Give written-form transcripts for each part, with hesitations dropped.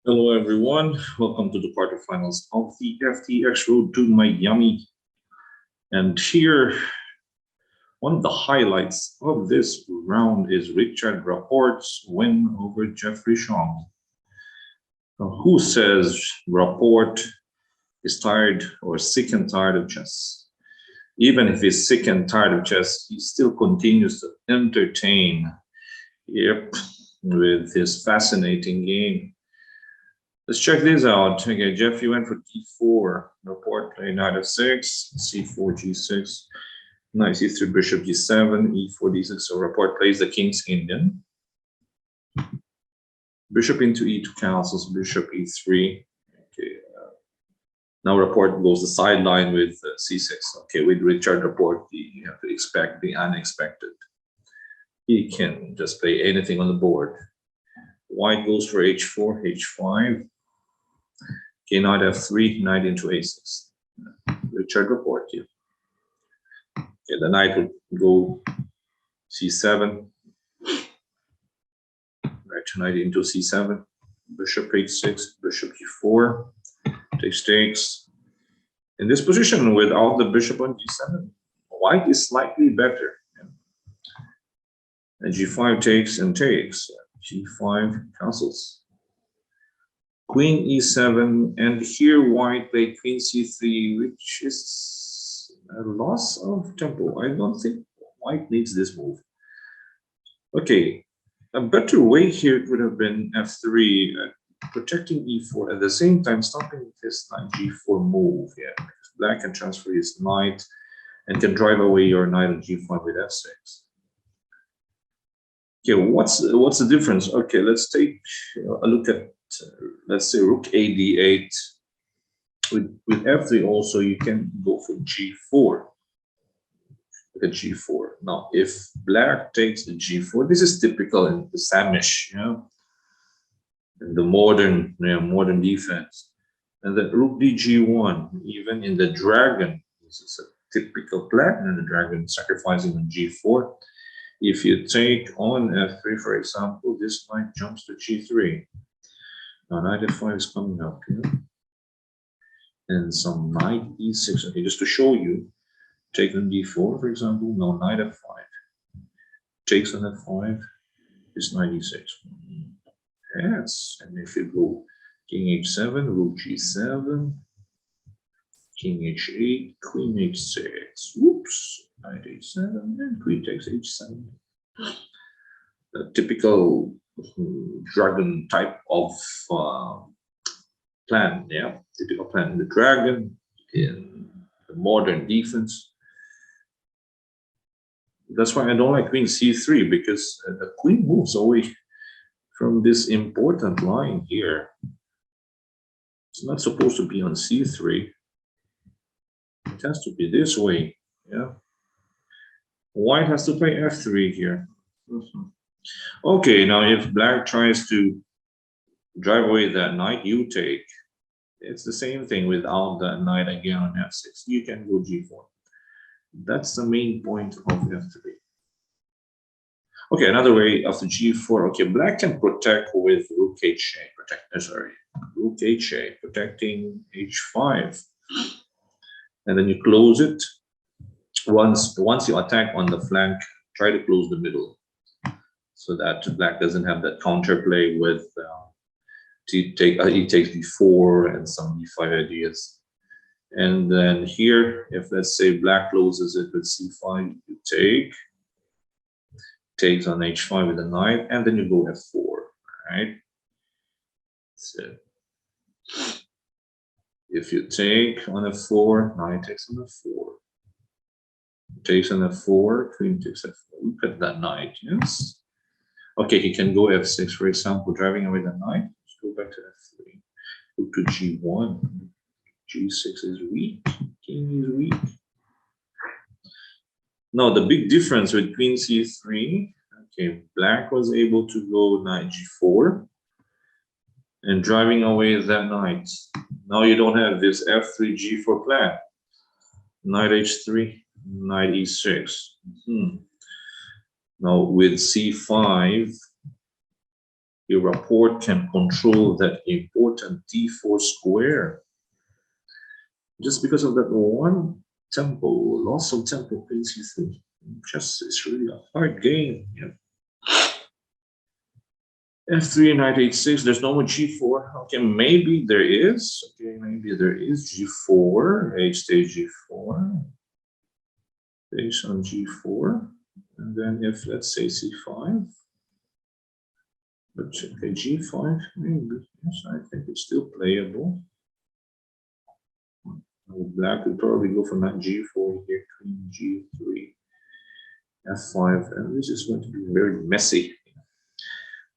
Hello everyone, welcome to the quarterfinals of the FTX Road to Miami. And here, one of the highlights of this round is Richard Rapport's win over Jeffrey Chong. Who says Rapport is tired or sick and tired of chess? Even if he's sick and tired of chess, he still continues to entertain, with his fascinating game. Let's check this out. Okay, Jeff, you went for d4. Rapport played knight f6, c4, g6, knight c3, bishop g7, e4, d6. So Rapport plays the king's Indian. Bishop into e2 cancels, bishop e3. Okay. Now Rapport goes the sideline with c6. Okay, with Richard Rapport, you have to expect the unexpected. He can just play anything on the board. White goes for h4, h5. Okay, knight f3, knight into a6. Richard Rapport here. Okay, the knight will go c7. Knight into c7. Bishop h6, bishop e4. Takes. In this position, without the bishop on g7, white is slightly better. And g5 takes and takes. g5 cancels. Queen e7, and here white played queen c3, which is a loss of tempo. I don't think white needs this move. Okay, a better way here would have been f3, protecting e4, at the same time stopping this knight g4 move. Yeah, because black can transfer his knight and can drive away your knight on g5 with f6. Okay, what's the difference? Okay, let's take a look at let's say rook a d8. With f3 also you can go for g4. Look at g4. Now if black takes the g4, this is typical in the Samish, in the modern defense. And then rook dg1, even in the dragon, this is a typical plan, and the dragon sacrificing on g4. If you take on f3, for example, this knight jumps to g3. Now knight f5 is coming up here. And some knight e6. Okay, just to show you, take on d4, for example. Now knight f5. Takes on f5 is knight e6. Yes, and if you go king h7, rook g7, king h8, queen h6. Whoops, knight h7, and queen takes h7. A typical dragon type of plan, typical plan in the dragon, in the modern defense. That's why I don't like queen c3, because the queen moves away from this important line here. It's not supposed to be on c3. It has to be this way, White has to play f3 here. Okay, now if black tries to drive away that knight, you take. It's the same thing without that knight again on f6. You can go g4. That's the main point of f3. Okay, another way after g4. Okay, black can protect with rook h8. Rook h8, protecting h5. And then you close it. Once you attack on the flank, try to close the middle, so that black doesn't have that counterplay with he takes b4 and some b5 ideas. And then here, if let's say black closes it with c5, you takes on h5 with a knight, and then you go f4, right? So if you take on f4, knight takes on f4. Takes on f4, queen takes f4. Look at that knight, yes? Okay, he can go f6, for example, driving away the knight. Let's go back to f3. Go to g1. g6 is weak. King is weak. Now, the big difference with queen c3, okay, black was able to go knight g4 and driving away that knight. Now you don't have this f3 g4 plan. Knight h3, knight e6. Now with c5, your Rapport can control that important d4 square. Just because of that one tempo, loss of tempo, queen c3. Just it's really a hard game. Yeah. F3, knight h6. There's no more g4. Okay, maybe there is. Okay, maybe there is g4. H takes g4. Based on g4. And then if let's say c5. But okay, g5 maybe. Yes, I think it's still playable. Black would probably go for knight g4 here, queen g3, f5, and this is going to be very messy,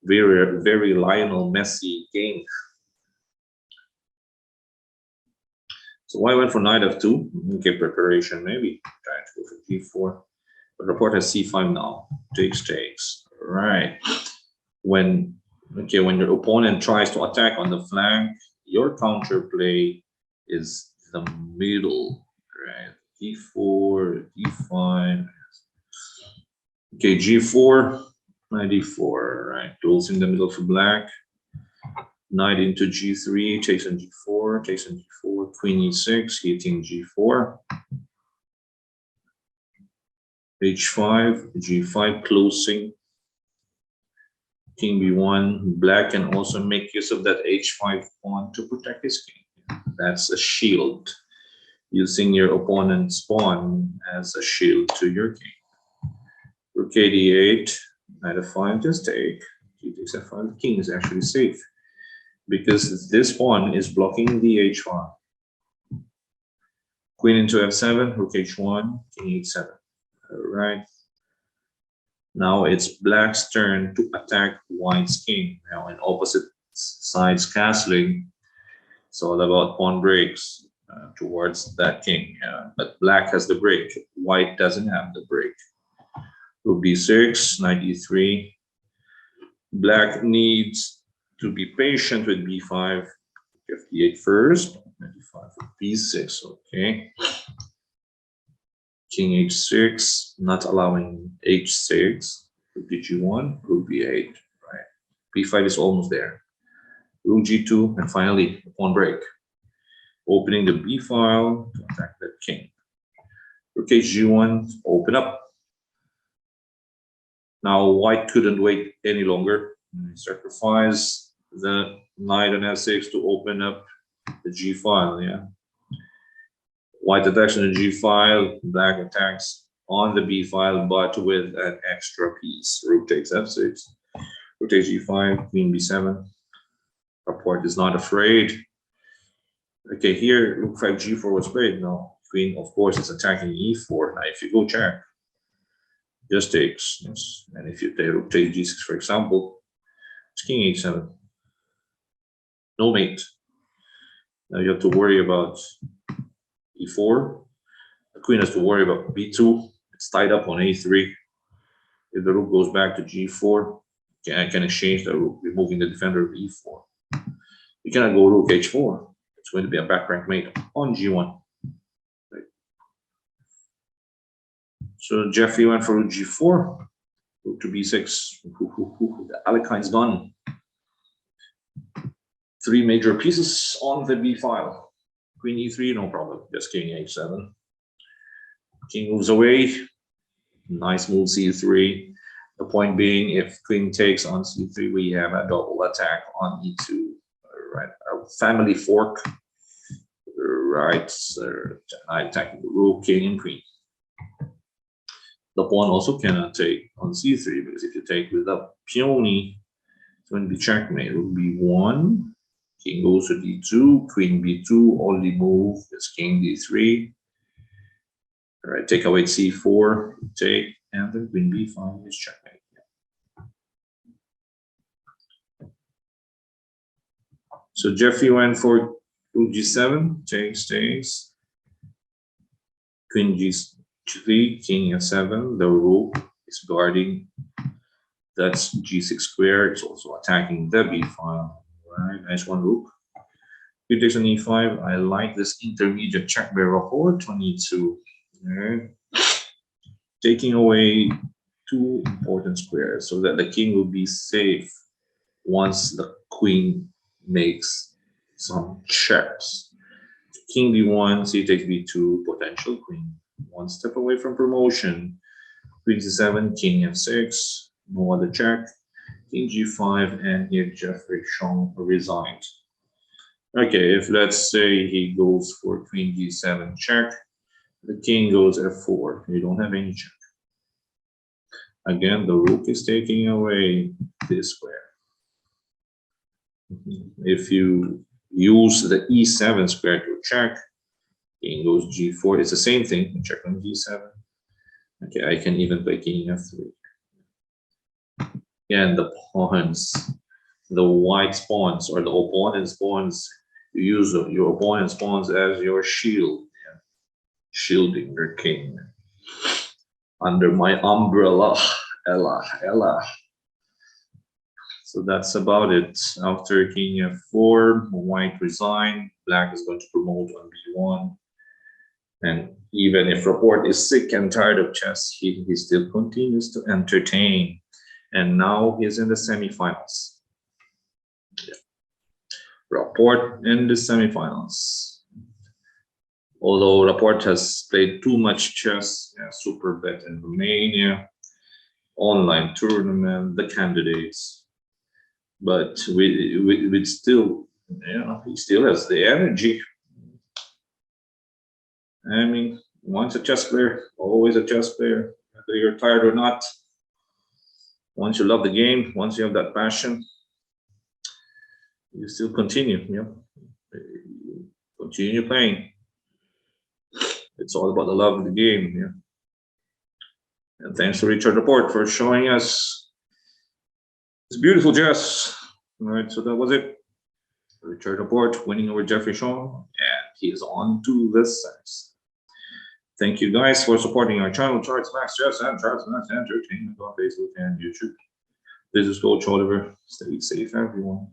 very Lionel Messi game. So why went for knight f2? Okay, preparation maybe. Trying to go for g4, but Rapport has c5 now. Takes. Right. When your opponent tries to attack on the flank, your counterplay is the middle, right? d4, d5. Okay, g4, knight d4, right? Goes in the middle for black. Knight into g3, takes on g4, takes on g4, queen e6, hitting g4. h5, g5 closing. King b1. Black can also make use of that h5 pawn to protect his king. That's a shield. Using your opponent's pawn as a shield to your king. Rook d8, knight f5, just take. G takes f5. The king is actually safe because this pawn is blocking the h5. Queen into f7, rook h1, king h7. All right. Now it's black's turn to attack white's king. Now in opposite sides castling, it's all about pawn breaks towards that king. But black has the break. White doesn't have the break. Rook b6, knight e3. Black needs to be patient with b5. f8 first, knight e5, b6. Okay. King h6, not allowing h6. Rook g1, rook b8. Right. b5 is almost there. Rook g2, and finally pawn break. Opening the b file to attack that king. Rook h1, open up. Now white couldn't wait any longer. Sacrifice the knight on f6 to open up the g file. Yeah. White attacks on the g file. Black attacks on the b file, but with an extra piece. Rook takes f6. Rook takes g5. Queen b7. Rapport is not afraid. Okay, here rook 5 g4 was played. Now queen, of course, is attacking e4. Now if you go check, just takes. Yes. And if you take rook takes g6, for example, it's king h7. No mate. Now you have to worry about e4. The queen has to worry about b2. It's tied up on a3. If the rook goes back to g4, I can exchange the rook, removing the defender of e4. You cannot go rook h4. It's going to be a back rank mate on g1. Right. So Jeffrey went for rook g4. Rook to b6. The Alekine's done. 3 major pieces on the b file. Queen e3, no problem. Just king h7. King moves away. Nice move c3. The point being, if queen takes on c3, we have a double attack on e2. Right, a family fork. Right, I attack the rook, king, and queen. The pawn also cannot take on c3 because if you take with a peony, it's going to be checkmate. Rook b1, king goes to d2, queen b2. Only move is king d3. All right, take away c4, take, and then queen b5 is checkmate. So Jeffrey went for rook g7, takes. Queen g3, king f7. The rook is guarding. That's g6 square. It's also attacking the b file. Right, nice one, rook. Queen takes on e5. I like this intermediate check by Rapport, 22. Right. Taking away 2 important squares so that the king will be safe once the queen makes some checks. King d1, c takes b2, potential queen. One step away from promotion. Queen c7, king f6, no other check. King g5, and here Jeffrey Chong resigned. Okay, if let's say he goes for queen d7 check, the king goes f4. You don't have any check. Again, the rook is taking away this square. If you use the e7 square to check, king goes g4. It's the same thing. Check on g7. Okay, I can even play king f3. Again, the pawns, the white pawns or the opponent's pawns, you use your opponent's pawns as your shield, shielding your king under my umbrella. Ella. So that's about it. After king f4, white resign. Black is going to promote on b1. And even if Rapport is sick and tired of chess, he still continues to entertain. And now he's in the semifinals. Yeah. Rapport in the semifinals. Although Rapport has played too much chess, super bet in Romania, online tournament, the candidates. But with still, he still has the energy. I mean, once a chess player, always a chess player, whether you're tired or not. Once you love the game, once you have that passion, you still continue. Continue playing. It's all about the love of the game. And thanks to Richard Rapport for showing us this beautiful chess. All right, so that was it. Richard Rapport winning over Jeffrey Chong, and he is on to the semis. Thank you guys for supporting our channel, Charles Max Chess and Charles Max Entertainment on Facebook and YouTube. This is Coach Oliver. Stay safe, everyone.